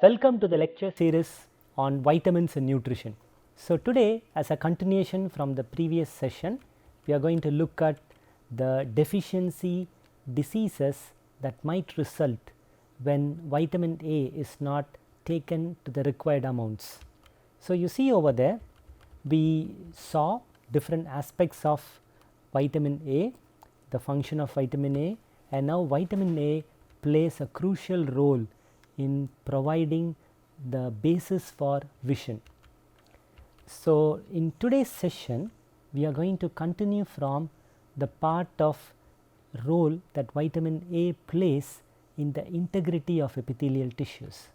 Welcome to the lecture series on vitamins and nutrition. So today, as a continuation from the previous session, we are going to look at the deficiency diseases that might result when vitamin A is not taken to the required amounts. So you see over there, we saw different aspects of vitamin A, the function of vitamin A, and now vitamin A plays a crucial role in providing the basis for vision. So in today's session, we are going to continue from the part of role that vitamin A plays in the integrity of epithelial tissues.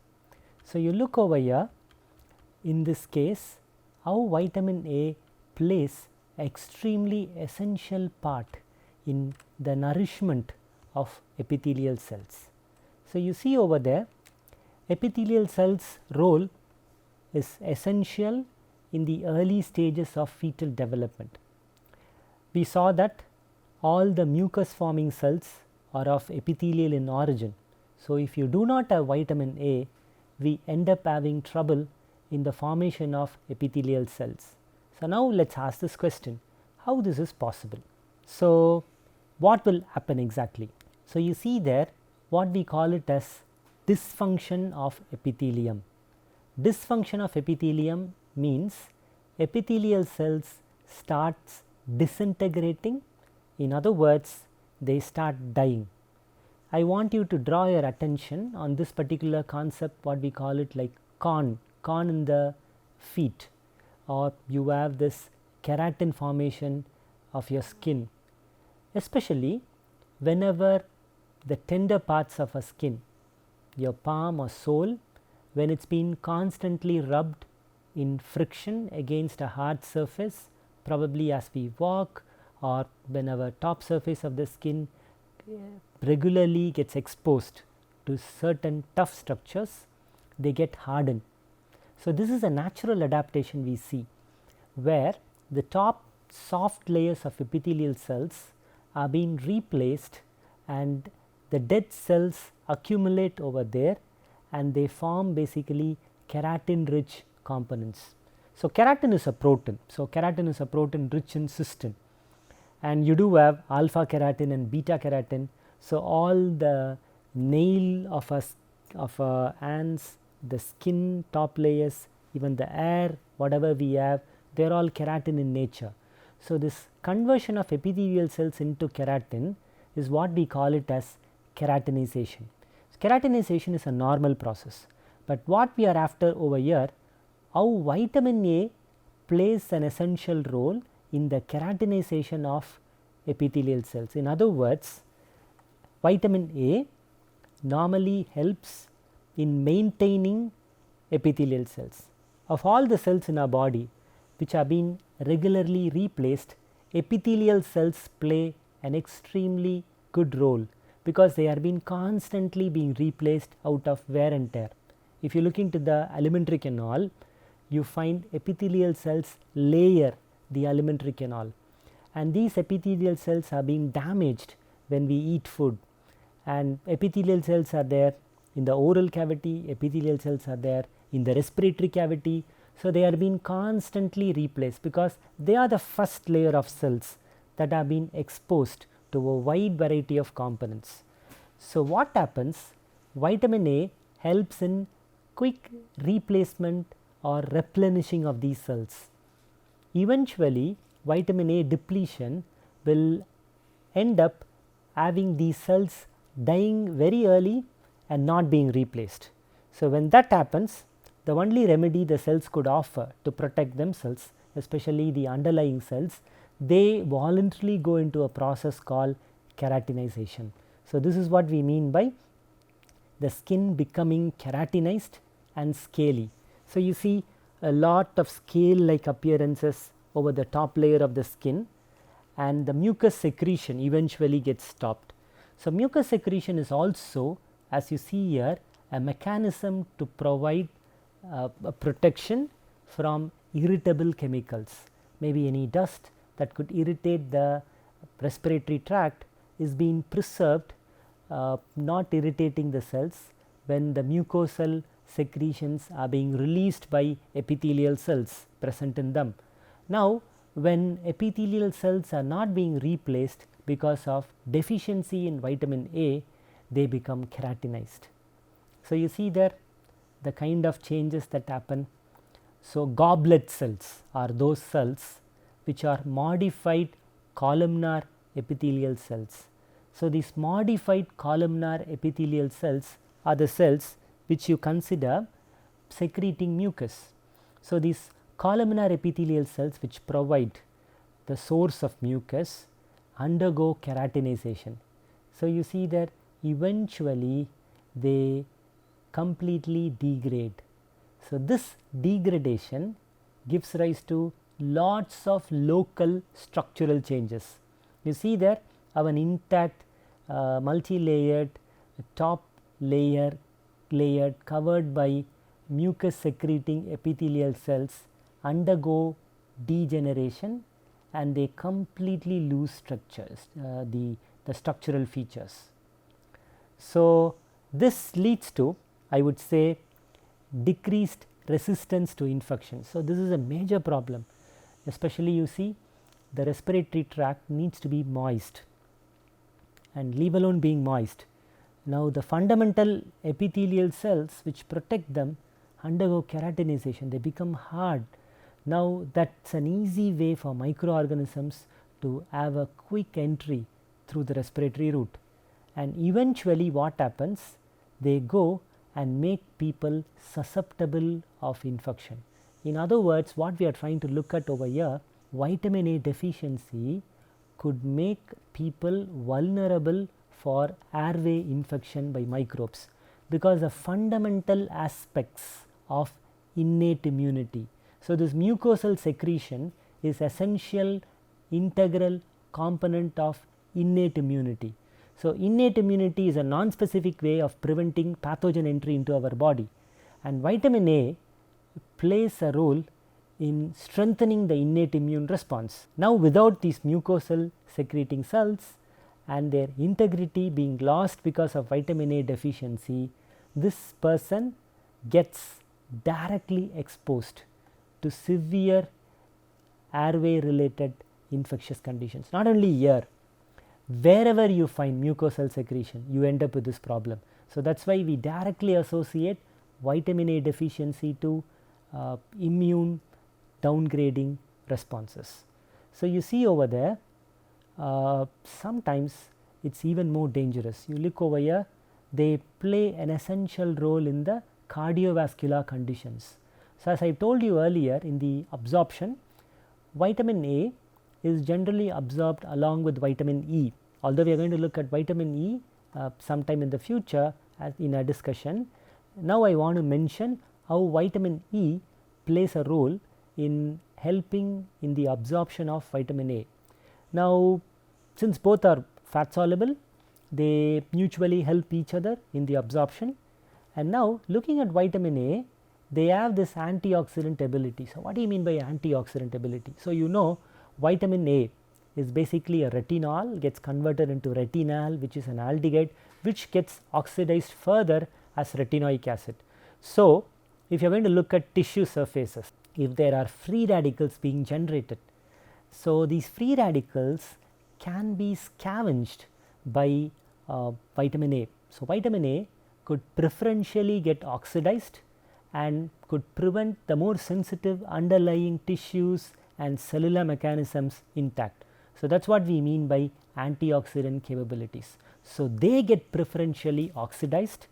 So you look over here, in this case, how vitamin A plays extremely essential part in the nourishment of epithelial cells. So you see over there, epithelial cells role is essential in the early stages of fetal development. We saw that all the mucus forming cells are of epithelial in origin. So if you do not have vitamin A, we end up having trouble in the formation of epithelial cells. So now let's ask this question, how this is possible? So what will happen exactly? So you see there what we call it as dysfunction of epithelium. Dysfunction of epithelium means epithelial cells starts disintegrating. In other words, they start dying. I want you to draw your attention on this particular concept, what we call it like corn in the feet, or you have this keratin formation of your skin, especially whenever the tender parts of a skin, your palm or sole, when it's been constantly rubbed in friction against a hard surface, probably as we walk, or when our top surface of the skin regularly gets exposed to certain tough structures, they get hardened. So this is a natural adaptation we see, where the top soft layers of epithelial cells are being replaced and the dead cells accumulate over there and they form basically keratin rich components. So keratin is a protein. So keratin is a protein rich in cystine, and you do have alpha keratin and beta keratin. So all the nail of a ants, the skin top layers, even the hair, whatever we have, they are all keratin in nature. So this conversion of epithelial cells into keratin is what we call it as keratinization. Keratinization is a normal process, but what we are after over here, how vitamin A plays an essential role in the keratinization of epithelial cells. In other words, vitamin A normally helps in maintaining epithelial cells. Of all the cells in our body which are being regularly replaced, epithelial cells play an extremely good role because they are being constantly being replaced out of wear and tear. If you look into the alimentary canal, you find epithelial cells layer the alimentary canal, and these epithelial cells are being damaged when we eat food, and epithelial cells are there in the oral cavity, epithelial cells are there in the respiratory cavity. So they are being constantly replaced because they are the first layer of cells that are being exposed to a wide variety of components. So what happens, vitamin A helps in quick replacement or replenishing of these cells. Eventually vitamin A depletion will end up having these cells dying very early and not being replaced. So when that happens, the only remedy the cells could offer to protect themselves, especially the underlying cells, they voluntarily go into a process called keratinization. So this is what we mean by the skin becoming keratinized and scaly. So you see a lot of scale like appearances over the top layer of the skin, and the mucus secretion eventually gets stopped. So mucus secretion is also, as you see here, a mechanism to provide a protection from irritable chemicals. Maybe any dust that could irritate the respiratory tract is being preserved, not irritating the cells when the mucosal secretions are being released by epithelial cells present in them. Now, when epithelial cells are not being replaced because of deficiency in vitamin A, they become keratinized. So, you see there the kind of changes that happen. So, goblet cells are those cells which are modified columnar epithelial cells. So, these modified columnar epithelial cells are the cells which you consider secreting mucus. So, these columnar epithelial cells which provide the source of mucus undergo keratinization. So, you see that eventually they completely degrade. So, this degradation gives rise to lots of local structural changes. You see there our intact multi-layered top layer covered by mucus secreting epithelial cells undergo degeneration and they completely lose structures, the structural features. So, this leads to, I would say, decreased resistance to infection. So, this is a major problem, especially you see the respiratory tract needs to be moist, and leave alone being moist. Now, the fundamental epithelial cells which protect them undergo keratinization, they become hard. Now, that is an easy way for microorganisms to have a quick entry through the respiratory route, and eventually what happens, they go and make people susceptible of infection. In other words, what we are trying to look at over here, vitamin A deficiency could make people vulnerable for airway infection by microbes, because the fundamental aspects of innate immunity. So, this mucosal secretion is essential integral component of innate immunity. So, innate immunity is a non-specific way of preventing pathogen entry into our body, and vitamin A plays a role in strengthening the innate immune response. Now, without these mucosal secreting cells and their integrity being lost because of vitamin A deficiency, this person gets directly exposed to severe airway related infectious conditions. Not only here, wherever you find mucosal secretion, you end up with this problem. So, that is why we directly associate vitamin A deficiency to immune downgrading responses. So, you see over there, sometimes it is even more dangerous. You look over here, they play an essential role in the cardiovascular conditions. So, as I told you earlier, in the absorption, vitamin A is generally absorbed along with vitamin E, although we are going to look at vitamin E sometime in the future in our discussion. Now, I want to mention how vitamin E plays a role in helping in the absorption of vitamin A. Now, since both are fat soluble, they mutually help each other in the absorption, and now looking at vitamin A, they have this antioxidant ability. So, what do you mean by antioxidant ability? So, you know vitamin A is basically a retinol, gets converted into retinal, which is an aldehyde which gets oxidized further as retinoic acid. So, if you are going to look at tissue surfaces, if there are free radicals being generated, so these free radicals can be scavenged by vitamin A. So, vitamin A could preferentially get oxidized and could prevent the more sensitive underlying tissues and cellular mechanisms intact. So, that is what we mean by antioxidant capabilities. So, they get preferentially oxidized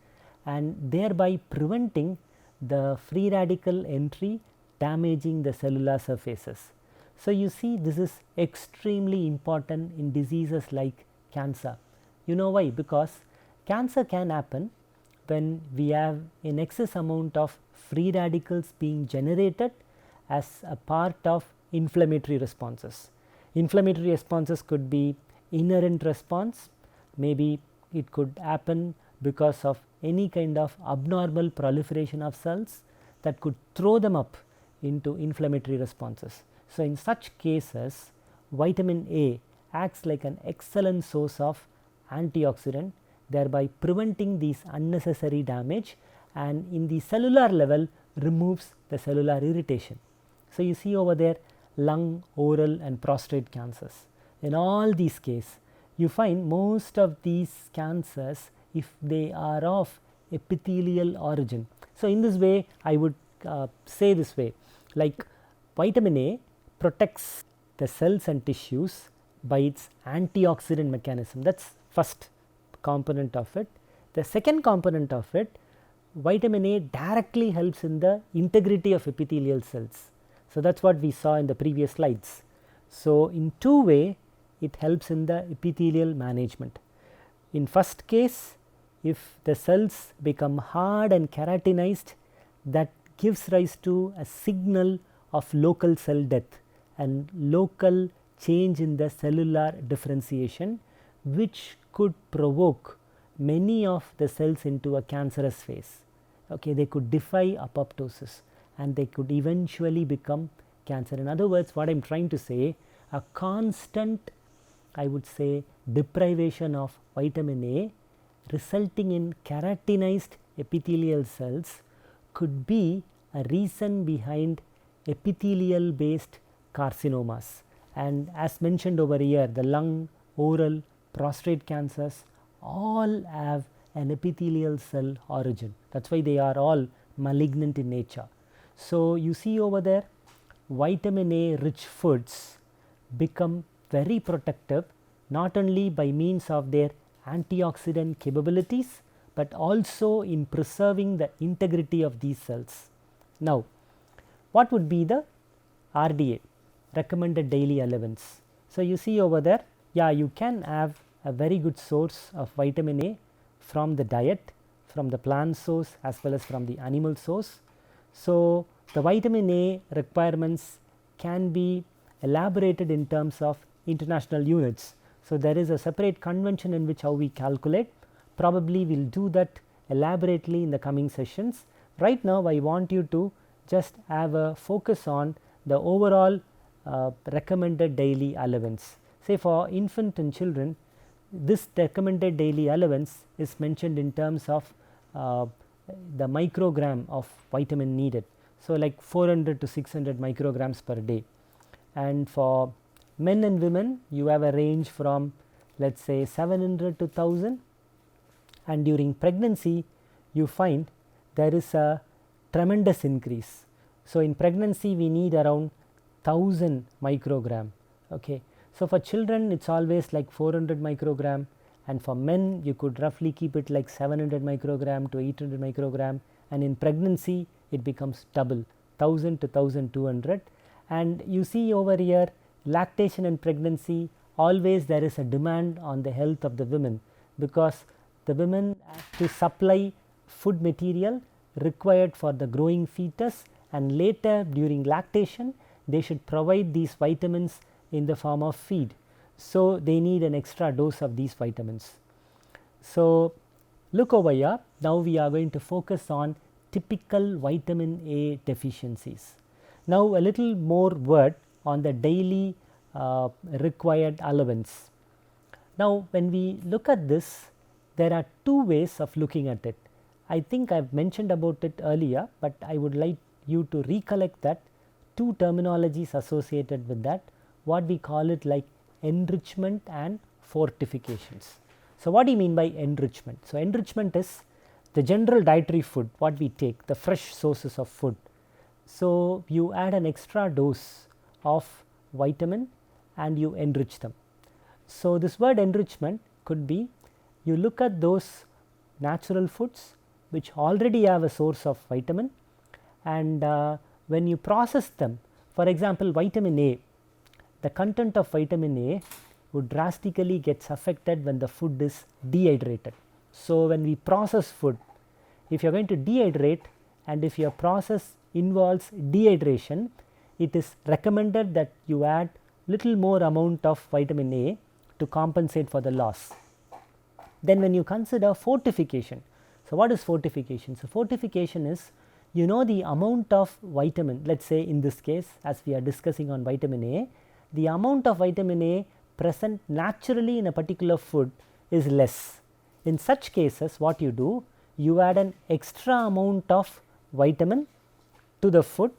and thereby preventing the free radical entry damaging the cellular surfaces. So, you see this is extremely important in diseases like cancer. You know why? Because cancer can happen when we have an excess amount of free radicals being generated as a part of inflammatory responses. Inflammatory responses could be inherent response, maybe it could happen because of any kind of abnormal proliferation of cells that could throw them up into inflammatory responses. So, in such cases, vitamin A acts like an excellent source of antioxidant, thereby preventing these unnecessary damage and in the cellular level removes the cellular irritation. So, you see over there lung, oral and prostate cancers. In all these cases, you find most of these cancers, if they are of epithelial origin. So, in this way I would say this way, like vitamin A protects the cells and tissues by its antioxidant mechanism. That is first component of it. The second component of it, vitamin A directly helps in the integrity of epithelial cells. So, that is what we saw in the previous slides. So, in two ways it helps in the epithelial management. In first case, if the cells become hard and keratinized, that gives rise to a signal of local cell death and local change in the cellular differentiation, which could provoke many of the cells into a cancerous phase. Okay, they could defy apoptosis and they could eventually become cancer. In other words, what I am trying to say, a constant, I would say, deprivation of vitamin A resulting in keratinized epithelial cells could be a reason behind epithelial based carcinomas. And as mentioned over here, the lung, oral, prostate cancers all have an epithelial cell origin. That is why they are all malignant in nature. So, you see over there vitamin A rich foods become very protective, not only by means of their antioxidant capabilities, but also in preserving the integrity of these cells. Now, what would be the RDA, recommended daily allowance? So, you see over there, yeah, you can have a very good source of vitamin A from the diet, from the plant source as well as from the animal source. So, the vitamin A requirements can be elaborated in terms of international units. So, there is a separate convention in which how we calculate. Probably we will do that elaborately in the coming sessions. Right now I want you to just have a focus on the overall recommended daily allowance. Say for infant and children, this recommended daily allowance is mentioned in terms of the microgram of vitamin needed. So, like 400 to 600 micrograms per day, and for men and women you have a range from, let us say, 700 to 1000, and during pregnancy you find there is a tremendous increase. So, in pregnancy we need around 1000 microgram. Okay. So, for children it is always like 400 microgram, and for men you could roughly keep it like 700 microgram to 800 microgram, and in pregnancy it becomes double, 1000 to 1200. And you see over here, lactation and pregnancy, always there is a demand on the health of the women, because the women have to supply food material required for the growing fetus, and later during lactation they should provide these vitamins in the form of feed. So, they need an extra dose of these vitamins. So, look over here, now we are going to focus on typical vitamin A deficiencies. Now, a little more word on the daily required allowance. Now, when we look at this, there are two ways of looking at it. I think I have mentioned about it earlier, but I would like you to recollect that two terminologies associated with that, what we call it like enrichment and fortifications. So, what do you mean by enrichment? So, enrichment is the general dietary food what we take, the fresh sources of food. So, you add an extra dose of vitamin and you enrich them. So, this word enrichment could be, you look at those natural foods which already have a source of vitamin, and when you process them, for example, vitamin A, the content of vitamin A would drastically gets affected when the food is dehydrated. So, when we process food, if you are going to dehydrate and if your process involves dehydration, it is recommended that you add little more amount of vitamin A to compensate for the loss. Then when you consider fortification, so what is fortification? So, fortification is, you know, the amount of vitamin, let us say in this case as we are discussing on vitamin A, the amount of vitamin A present naturally in a particular food is less. In such cases what you do, you add an extra amount of vitamin to the food,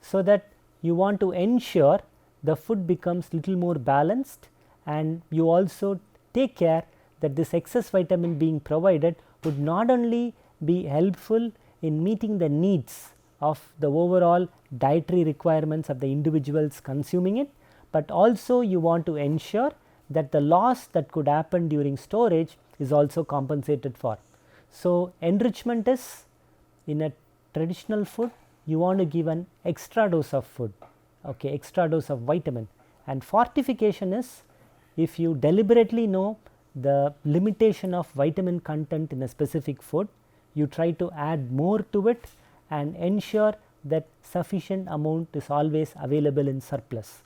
so that you want to ensure the food becomes little more balanced, and you also take care that this excess vitamin being provided would not only be helpful in meeting the needs of the overall dietary requirements of the individuals consuming it, but also you want to ensure that the loss that could happen during storage is also compensated for. So, enrichment is, in a traditional food you want to give an extra dose of food, okay, extra dose of vitamin, and fortification is, if you deliberately know the limitation of vitamin content in a specific food, you try to add more to it and ensure that sufficient amount is always available in surplus.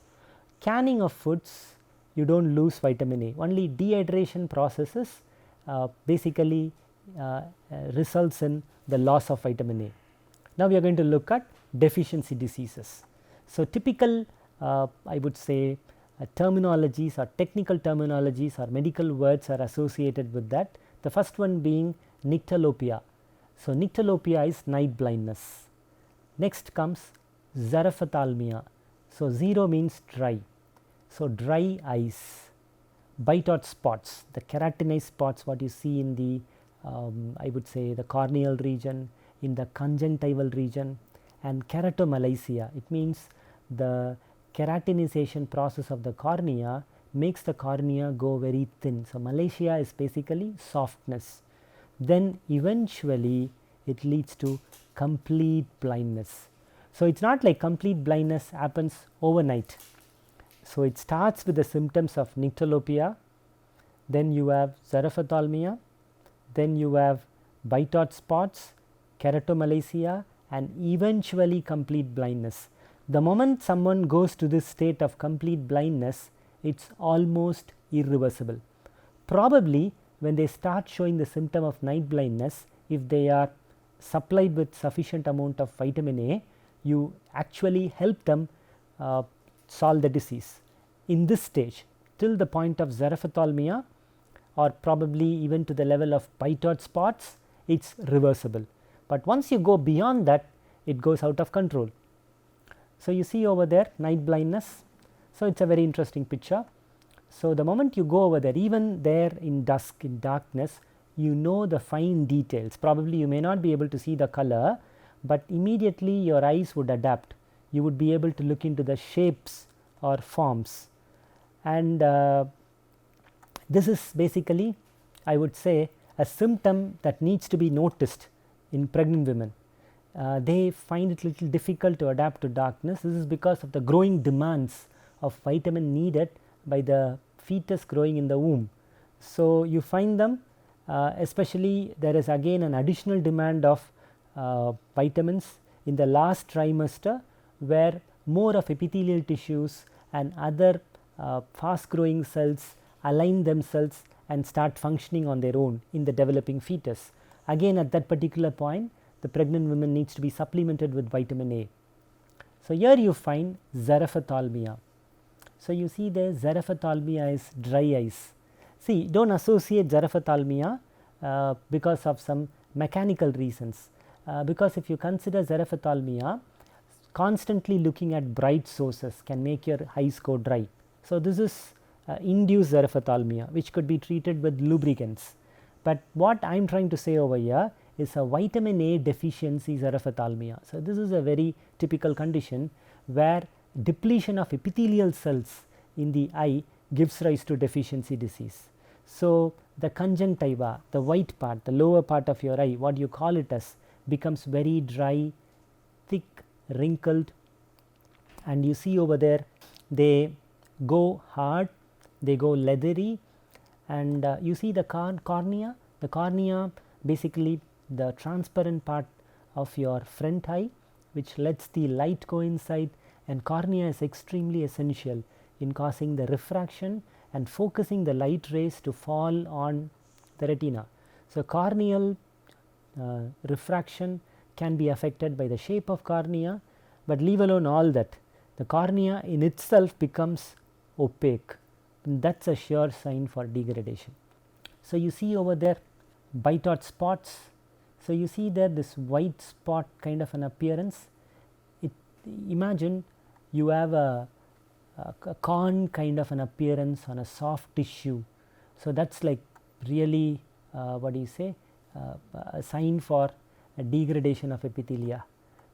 Canning of foods, you do not lose vitamin A, only dehydration processes basically results in the loss of vitamin A. Now, we are going to look at deficiency diseases. So, typical I would say terminologies or technical terminologies or medical words are associated with that. The first one being nyctalopia. So, nyctalopia is night blindness. Next comes xerophthalmia. So, 0 means dry. So, dry eyes, Bitot spots, the keratinized spots what you see in the I would say the corneal region, in the conjunctival region, and keratomalacia. It means the keratinization process of the cornea makes the cornea go very thin. So, malacia is basically softness. Then eventually it leads to complete blindness. So, it is not like complete blindness happens overnight. So, it starts with the symptoms of nyctalopia, then you have xerophthalmia, then you have Bitot spots, keratomalacia, and eventually complete blindness. The moment someone goes to this state of complete blindness, it is almost irreversible. Probably when they start showing the symptom of night blindness, if they are supplied with sufficient amount of vitamin A, you actually help them solve the disease. In this stage, till the point of xerophthalmia or probably even to the level of Bitot spots, it is reversible. But once you go beyond that, it goes out of control. So, you see over there night blindness. So, it is a very interesting picture. So, the moment you go over there, even there in dusk, in darkness, you know the fine details. Probably you may not be able to see the color, but immediately your eyes would adapt. You would be able to look into the shapes or forms, and this is basically, I would say, a symptom that needs to be noticed in pregnant women. They find it little difficult to adapt to darkness. This is because of the growing demands of vitamin needed by the fetus growing in the womb. So, you find them especially there is again an additional demand of vitamins in the last trimester, where more of epithelial tissues and other fast growing cells align themselves and start functioning on their own in the developing fetus. Again at that particular point, the pregnant woman needs to be supplemented with vitamin A. So, here you find xerophthalmia. So, you see there xerophthalmia is dry eyes. See, do not associate xerophthalmia because of some mechanical reasons, because if you consider xerophthalmia, constantly looking at bright sources can make your eyes go dry. So, this is induced xerophthalmia, which could be treated with lubricants. But what I am trying to say over here is a vitamin A deficiency xerophthalmia. So, this is a very typical condition where depletion of epithelial cells in the eye gives rise to deficiency disease. So, the conjunctiva, the white part, the lower part of your eye, what you call it as, becomes very dry, thick, wrinkled, and you see over there they go hard, they go leathery, and you see the cornea. The cornea, basically the transparent part of your front eye, which lets the light go inside, and cornea is extremely essential in causing the refraction and focusing the light rays to fall on the retina. So, corneal refraction can be affected by the shape of cornea, but leave alone all that, the cornea in itself becomes opaque, and that is a sure sign for degradation. So, you see over there Bitot spots, So, you see there this white spot kind of an appearance. Imagine you have a corn kind of an appearance on a soft tissue. So, that is like really what do you say, a sign for a degradation of epithelia.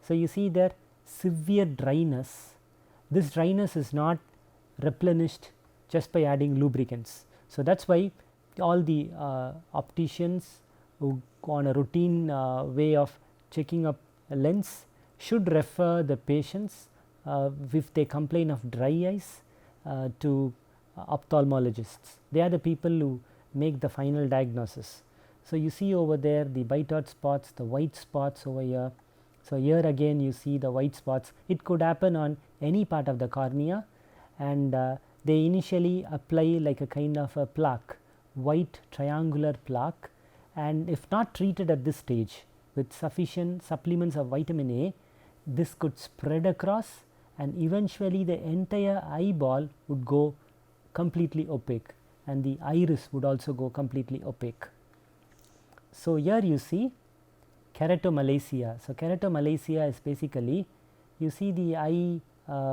So, you see there severe dryness. This dryness is not replenished just by adding lubricants. So, that is why all the opticians who on a routine way of checking up a lens should refer the patients if they complain of dry eyes to ophthalmologists. They are the people who make the final diagnosis. So, you see over there the bitoid spots, the white spots over here. So, here again you see the white spots. It could happen on any part of the cornea, and they initially apply like a kind of a plaque, white triangular plaque, and if not treated at this stage with sufficient supplements of vitamin A, this could spread across, and eventually the entire eyeball would go completely opaque, and the iris would also go completely opaque. So, here you see keratomalacia. So, keratomalacia is basically, you see the eye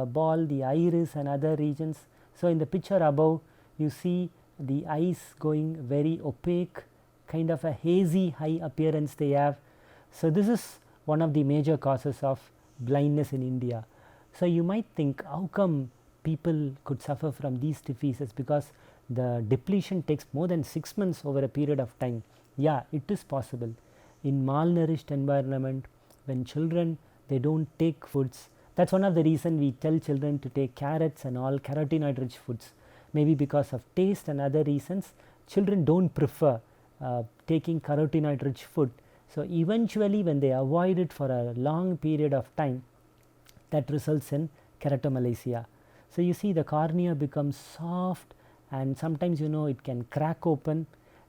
ball, the iris and other regions. So, in the picture above you see the eyes going very opaque, kind of a hazy eye appearance they have. So, this is one of the major causes of blindness in India. So, you might think how come people could suffer from these diseases, because the depletion takes more than 6 months over a period of time. Yeah, it is possible. In malnourished environment, when children they do not take foods, that is one of the reason we tell children to take carrots and all carotenoid rich foods. Maybe because of taste and other reasons, children do not prefer taking carotenoid rich food. So, eventually when they avoid it for a long period of time, that results in keratomalacia. So, you see the cornea becomes soft, and sometimes it can crack open,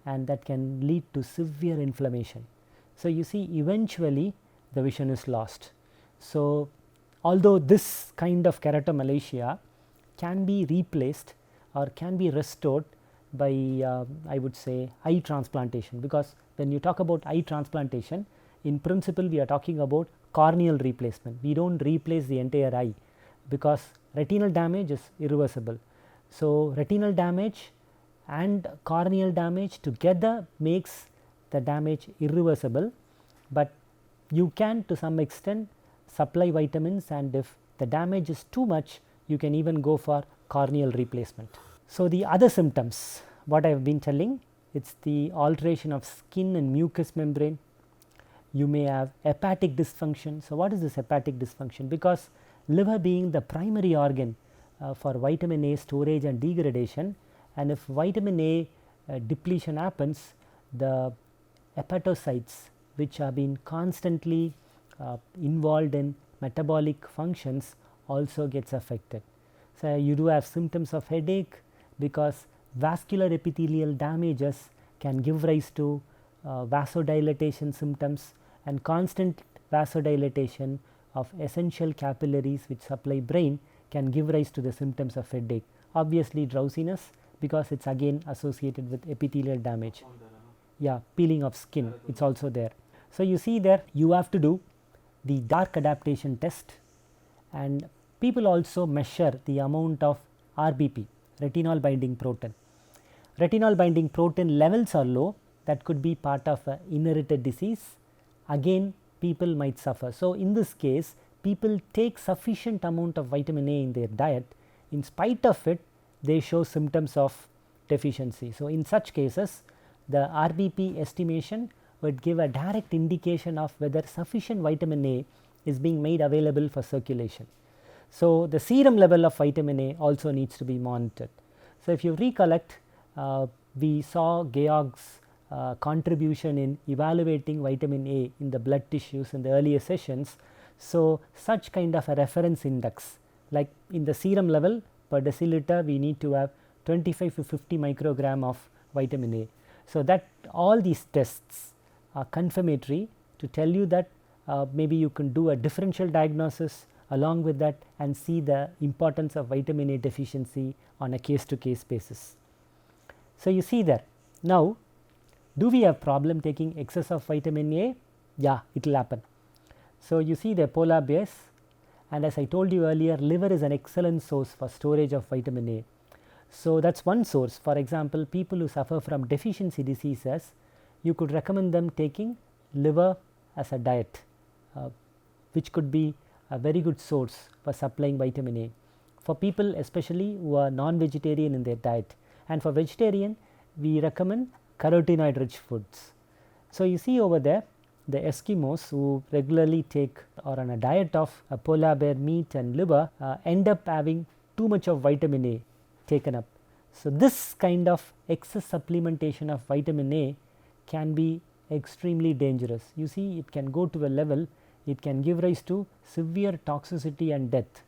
and that can lead to severe inflammation. So, you see eventually the vision is lost. So, although this kind of keratomalacia can be replaced or can be restored by I would say eye transplantation, because when you talk about eye transplantation, in principle we are talking about corneal replacement. We do not replace the entire eye, because retinal damage is irreversible. So, retinal damage and corneal damage together makes the damage irreversible, but you can to some extent supply vitamins, and if the damage is too much, you can even go for corneal replacement. So, the other symptoms what I have been telling, it is the alteration of skin and mucous membrane. You may have hepatic dysfunction. So, what is this hepatic dysfunction? Because liver being the primary organ for vitamin A storage and degradation, and if vitamin A depletion happens, the hepatocytes which have been constantly involved in metabolic functions also gets affected. So, you do have symptoms of headache, because vascular epithelial damages can give rise to vasodilatation symptoms, and constant vasodilatation of essential capillaries which supply brain can give rise to the symptoms of headache. Obviously drowsiness, because it is again associated with epithelial damage. Yeah, peeling of skin, it is also there. So, you see there you have to do the dark adaptation test, and people also measure the amount of RBP, retinol binding protein. Retinol binding protein levels are low, that could be part of an inherited disease. Again people might suffer. So, in this case people take sufficient amount of vitamin A in their diet, in spite of it they show symptoms of deficiency. So, in such cases the RBP estimation would give a direct indication of whether sufficient vitamin A is being made available for circulation. So, the serum level of vitamin A also needs to be monitored. So, if you recollect, we saw Georg's contribution in evaluating vitamin A in the blood tissues in the earlier sessions. So, such kind of a reference index, like in the serum level per deciliter we need to have 25 to 50 microgram of vitamin A. So, that all these tests are confirmatory to tell you that maybe you can do a differential diagnosis along with that and see the importance of vitamin A deficiency on a case to case basis. So, you see there. Now, do we have problem taking excess of vitamin A? Yeah, it will happen. So, you see the polar bears, and as I told you earlier, liver is an excellent source for storage of vitamin A. So, that is one source. For example, people who suffer from deficiency diseases, you could recommend them taking liver as a diet, which could be a very good source for supplying vitamin A. For people especially who are non-vegetarian in their diet, and for vegetarian we recommend carotenoid rich foods. So, you see over there the Eskimos who regularly take or on a diet of a polar bear meat and liver end up having too much of vitamin A taken up. So, this kind of excess supplementation of vitamin A can be extremely dangerous. You see, it can go to a level, it can give rise to severe toxicity and death.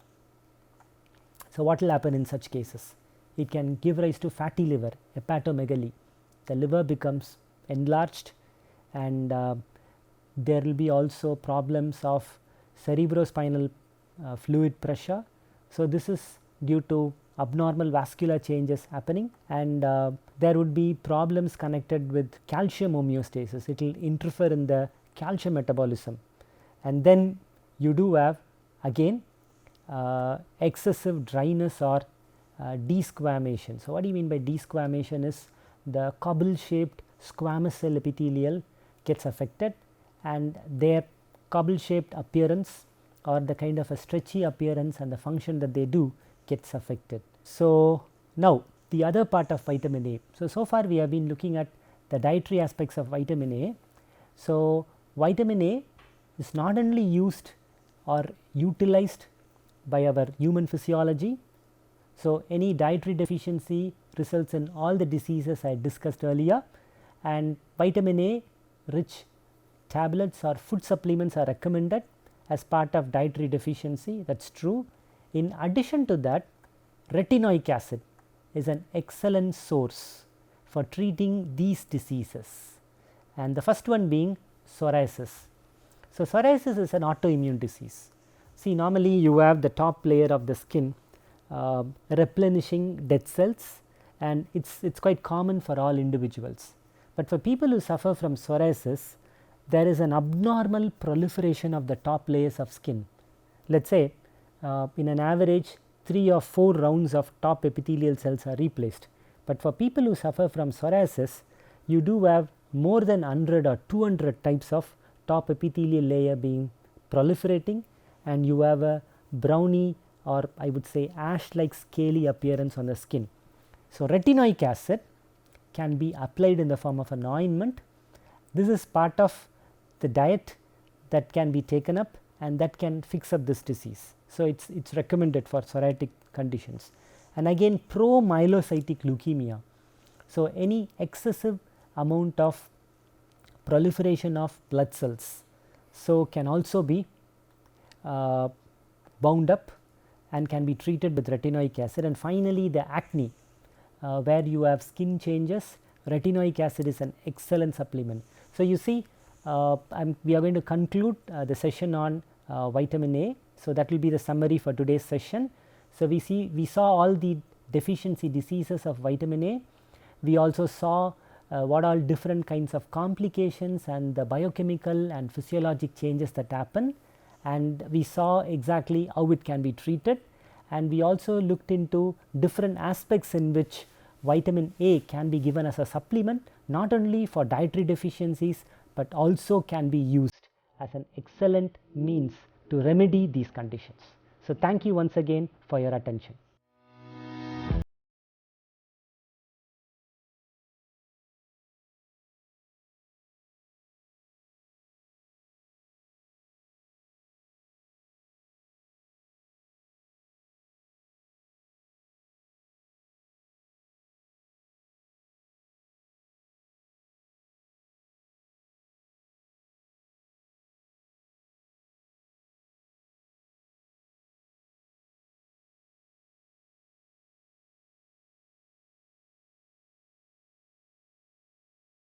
So, what will happen in such cases? It can give rise to fatty liver, hepatomegaly. The liver becomes enlarged, and there will be also problems of cerebrospinal fluid pressure. So, this is due to abnormal vascular changes happening, and there would be problems connected with calcium homeostasis. It will interfere in the calcium metabolism, and then you do have again excessive dryness or desquamation. So, what do you mean by desquamation is the cobble shaped squamous cell epithelial gets affected, and their cobble shaped appearance or the kind of a stretchy appearance and the function that they do gets affected. So, now the other part of vitamin A. So far we have been looking at the dietary aspects of vitamin A. So, vitamin A is not only used or utilized by our human physiology. So, any dietary deficiency results in all the diseases I discussed earlier, and vitamin A rich tablets or food supplements are recommended as part of dietary deficiency. That is true. In addition to that, retinoic acid is an excellent source for treating these diseases, and the first one being psoriasis. So, psoriasis is an autoimmune disease. See, normally you have the top layer of the skin replenishing dead cells, and it's quite common for all individuals. But for people who suffer from psoriasis, there is an abnormal proliferation of the top layers of skin. Let us say in an average 3 or 4 rounds of top epithelial cells are replaced. But for people who suffer from psoriasis, you do have more than 100 or 200 types of top epithelial layer being proliferating, and you have a browny or I would say ash like scaly appearance on the skin. So, retinoic acid can be applied in the form of an ointment. This is part of the diet that can be taken up, and that can fix up this disease. So, it's recommended for psoriatic conditions. And again, promyelocytic leukemia. So, any excessive amount of proliferation of blood cells, so can also be bound up and can be treated with retinoic acid. And finally, the acne, where you have skin changes, retinoic acid is an excellent supplement. So, you see, we are going to conclude the session on vitamin A. So, that will be the summary for today's session. So, we saw all the deficiency diseases of vitamin A. We also saw what all different kinds of complications and the biochemical and physiologic changes that happen, and we saw exactly how it can be treated, and we also looked into different aspects in which vitamin A can be given as a supplement, not only for dietary deficiencies, but also can be used as an excellent means to remedy these conditions. So, thank you once again for your attention.